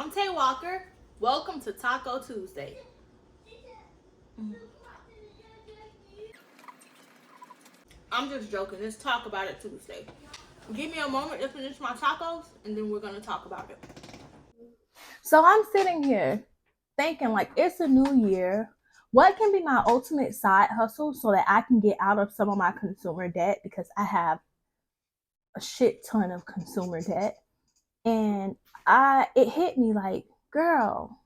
I'm Tay Walker. Welcome to Taco Tuesday. I'm just joking. Let's talk about it Tuesday. Give me a moment to finish my tacos and then we're going to talk about it. So I'm sitting here thinking like it's a new year. What can be my ultimate side hustle so that I can get out of some of my consumer debt, because I have a shit ton of consumer debt. And it hit me like, girl,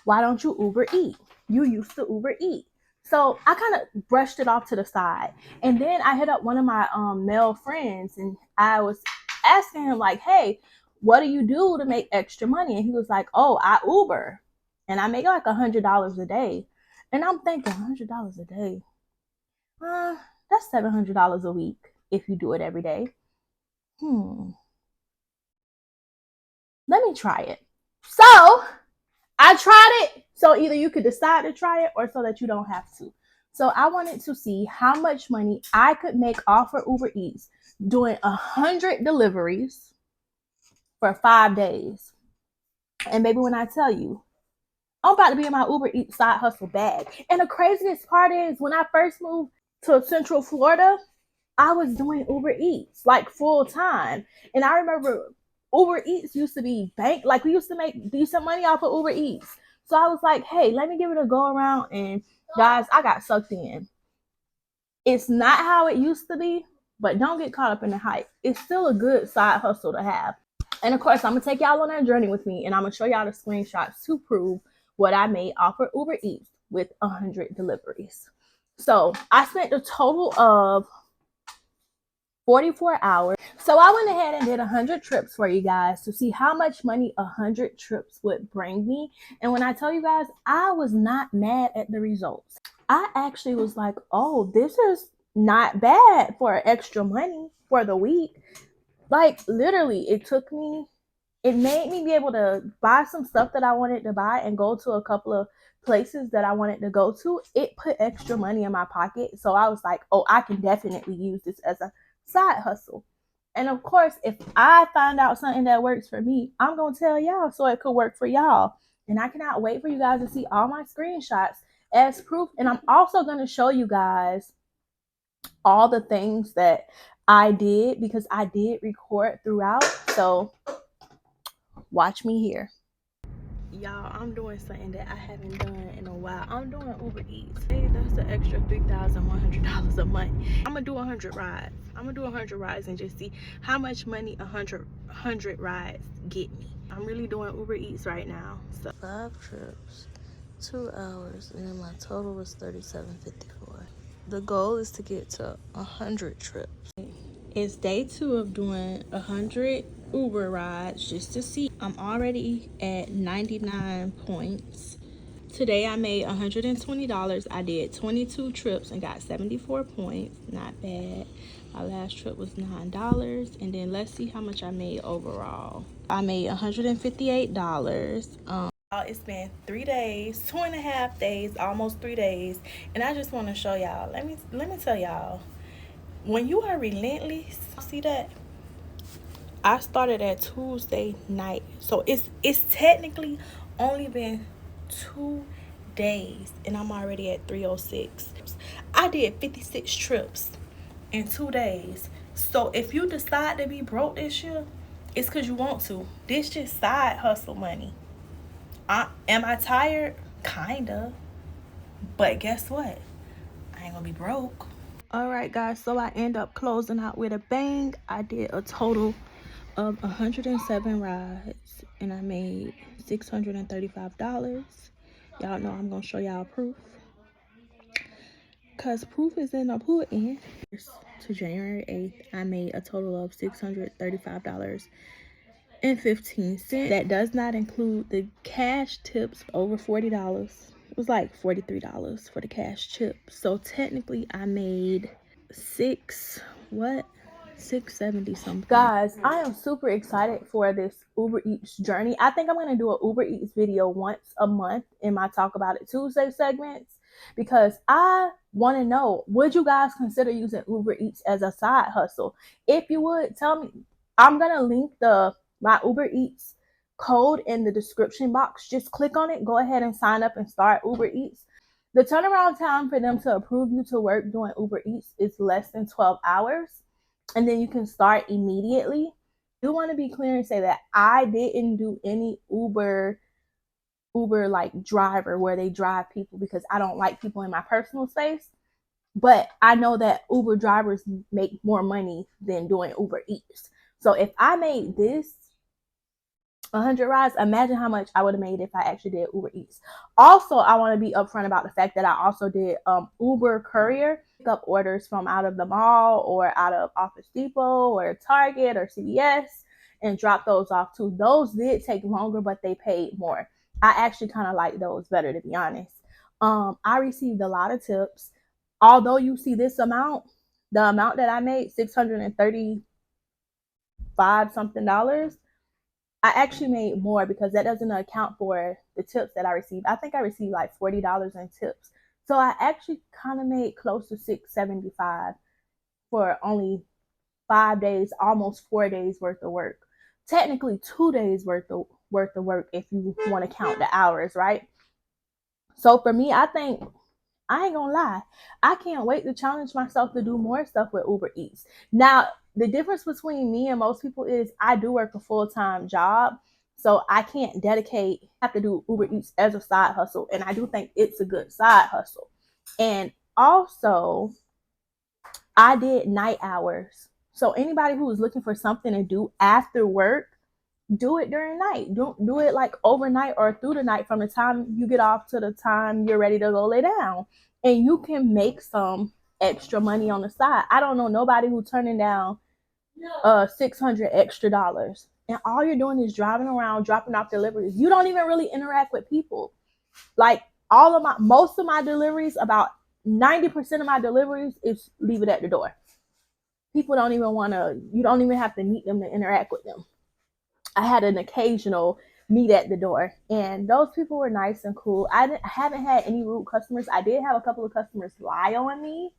why don't you Uber Eat? You used to Uber Eat. So I kind of brushed it off to the side. And then I hit up one of my male friends and I was asking him like, hey, what do you do to make extra money? And he was like, oh, I Uber and I make like $100 a day. And I'm thinking $100 a day, that's $700 a week if you do it every day. Let me try it. So I tried it. So either you could decide to try it or so that you don't have to. So I wanted to see how much money I could make off of Uber Eats doing 100 deliveries for 5 days. And maybe when I tell you, I'm about to be in my Uber Eats side hustle bag. And the craziest part is when I first moved to Central Florida, I was doing Uber Eats like full time. And I remember Uber Eats used to be bank, like we used to make decent money off of Uber Eats. So I was like, hey, let me give it a go around. And guys, I got sucked in. It's not how it used to be, but don't get caught up in the hype. It's still a good side hustle to have. And of course, I'm going to take y'all on that journey with me. And I'm going to show y'all the screenshots to prove what I made off of Uber Eats with 100 deliveries. So I spent a total of 44 hours. So I went ahead and did 100 trips for you guys to see how much money 100 trips would bring me. And when I tell you guys, I was not mad at the results. I actually was like, oh, this is not bad for extra money for the week. Like literally, it made me be able to buy some stuff that I wanted to buy and go to a couple of places that I wanted to go to. It put extra money in my pocket. So I was like, oh, I can definitely use this as a side hustle. And of course, if I find out something that works for me, I'm going to tell y'all so it could work for y'all. And I cannot wait for you guys to see all my screenshots as proof. And I'm also going to show you guys all the things that I did, because I did record throughout. So watch me here. Y'all, I'm doing something that I haven't done in a while. I'm doing Uber Eats. Hey, that's an extra $3,100 a month. I'm gonna do 100 rides. I'm gonna do 100 rides and just see how much money 100 rides get me. I'm really doing Uber Eats right now. So 5 trips, 2 hours, and then my total was $37.54. The goal is to get to 100 trips. It's day 2 of doing 100 Uber rides just to see. I'm already at 99 points. Today I made $120. I did 22 trips and got 74 points. Not bad. My last trip was $9. And then let's see how much I made overall. I made $158. It's been 3 days, 2.5 days, almost 3 days. And I just want to show y'all. Let me tell y'all. When you are relentless, see that? I started at Tuesday night. So it's technically only been 2 days and I'm already at 306. I did 56 trips in 2 days. So if you decide to be broke this year, it's because you want to. This just side hustle money. Am I tired? Kinda. But guess what? I ain't gonna be broke. All right, guys, so I end up closing out with a bang. I did a total of 107 rides and I made $635. Y'all know I'm gonna show y'all proof, because proof is in the pudding. To January 8th, I made a total of $635.15. That does not include the cash tips over $40. It was like $43 for the cash chip. So technically I made 670 something. Guys, I am super excited for this Uber Eats journey. I think I'm going to do an Uber Eats video once a month in my Talk About It Tuesday segments, because I want to know, would you guys consider using Uber Eats as a side hustle? If you would, tell me. I'm going to link my Uber Eats code in the description box. Just click on it, go ahead and sign up and start Uber Eats. The turnaround time for them to approve you to work doing Uber Eats is less than 12 hours. And then you can start immediately. I do want to be clear and say that I didn't do any Uber like driver where they drive people, because I don't like people in my personal space. But I know that Uber drivers make more money than doing Uber Eats. So if I made this 100 rides, imagine how much I would have made if I actually did Uber Eats. Also, I want to be upfront about the fact that I also did Uber Courier, pick up orders from out of the mall or out of Office Depot or Target or CVS and drop those off too. Those did take longer, but they paid more. I actually kind of like those better, to be honest. I received a lot of tips. Although you see this amount, the amount that I made, $635 something, I actually made more because that doesn't account for the tips that I received. I think I received like $40 in tips. So I actually kind of made close to $675 for only 5 days, almost 4 days worth of work. Technically 2 days worth of work if you want to count the hours, right? So for me, I think, I ain't gonna lie, I can't wait to challenge myself to do more stuff with Uber Eats. Now, the difference between me and most people is I do work a full-time job, so I can't dedicate, have to do Uber Eats as a side hustle, and I do think it's a good side hustle. And also, I did night hours. So anybody who is looking for something to do after work, do it during night. Don't do it like overnight or through the night, from the time you get off to the time you're ready to go lay down. And you can make some extra money on the side. I don't know nobody who's turning down $600 extra. And all you're doing is driving around, dropping off deliveries. You don't even really interact with people. Like most of my deliveries, about 90% of my deliveries is leave it at the door. People don't even want to, you don't even have to meet them to interact with them. I had an occasional meet at the door, and those people were nice and cool. I haven't had any rude customers. I did have a couple of customers lie on me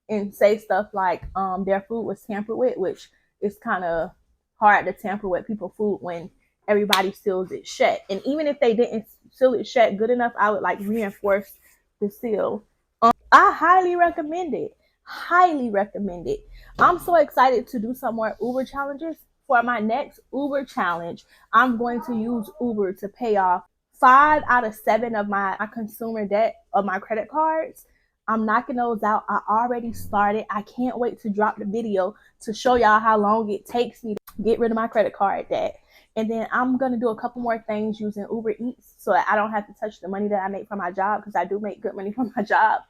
and say stuff like their food was tampered with, which is kind of hard to tamper with people's food when everybody seals it shut. And even if they didn't seal it shut good enough, I would like reinforce the seal. I highly recommend it. Highly recommend it. I'm so excited to do some more Uber challenges. For my next Uber challenge, I'm going to use Uber to pay off 5 out of 7 of my consumer debt of my credit cards. I'm knocking those out. I already started. I can't wait to drop the video to show y'all how long it takes me to get rid of my credit card debt. And then I'm going to do a couple more things using Uber Eats so that I don't have to touch the money that I make from my job, because I do make good money from my job.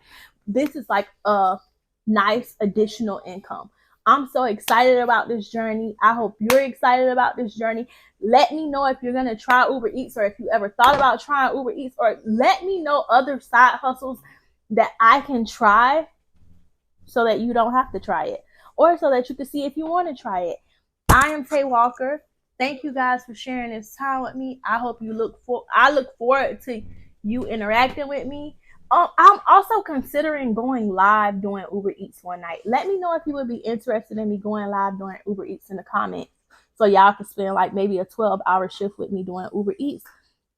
This is like a nice additional income. I'm so excited about this journey. I hope you're excited about this journey. Let me know if you're going to try Uber Eats, or if you ever thought about trying Uber Eats, or let me know other side hustles that I can try so that you don't have to try it, or so that you can see if you want to try it. I am Tay Walker. Thank you guys for sharing this time with me. I look forward to you interacting with me. I'm also considering going live doing Uber Eats one night. Let me know if you would be interested in me going live doing Uber Eats in the comments, so y'all can spend like maybe a 12-hour shift with me doing Uber Eats.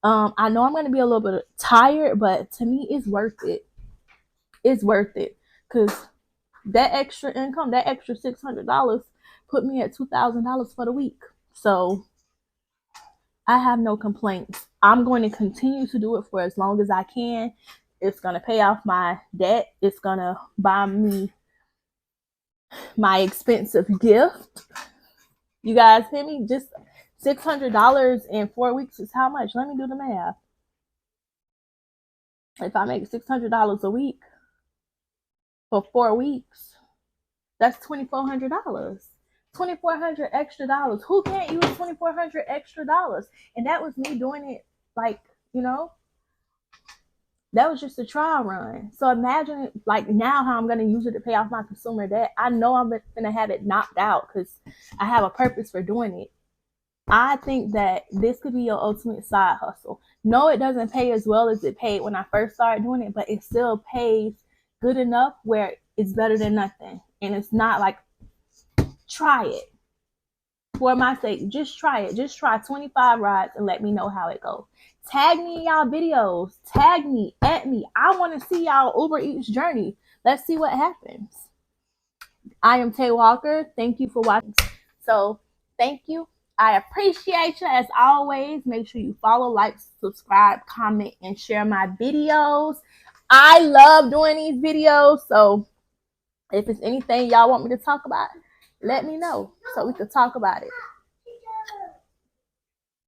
I know I'm going to be a little bit tired, but to me, it's worth it. It's worth it, because that extra income, that extra $600 put me at $2,000 for the week. So I have no complaints. I'm going to continue to do it for as long as I can. It's going to pay off my debt. It's going to buy me my expensive gift. You guys hear me? Just $600 in 4 weeks is how much? Let me do the math. If I make $600 a week for 4 weeks, that's $2,400. $2,400 extra dollars. Who can't use $2,400 extra dollars? And that was me doing it, like, that was just a trial run. So imagine like now how I'm going to use it to pay off my consumer debt. I know I'm going to have it knocked out because I have a purpose for doing it. I think that this could be your ultimate side hustle. No, it doesn't pay as well as it paid when I first started doing it, but it still pays good enough where it's better than nothing. And it's not like, try it. for my sake, just try it. Just try 25 rides and let me know how it goes. Tag me in y'all videos. Tag me, at me. I want to see y'all Uber Eats journey. Let's see what happens. I am Tay Walker. Thank you for watching. So thank you. I appreciate you as always. Make sure you follow, like, subscribe, comment, and share my videos. I love doing these videos. So if it's anything y'all want me to talk about, let me know so we can talk about it.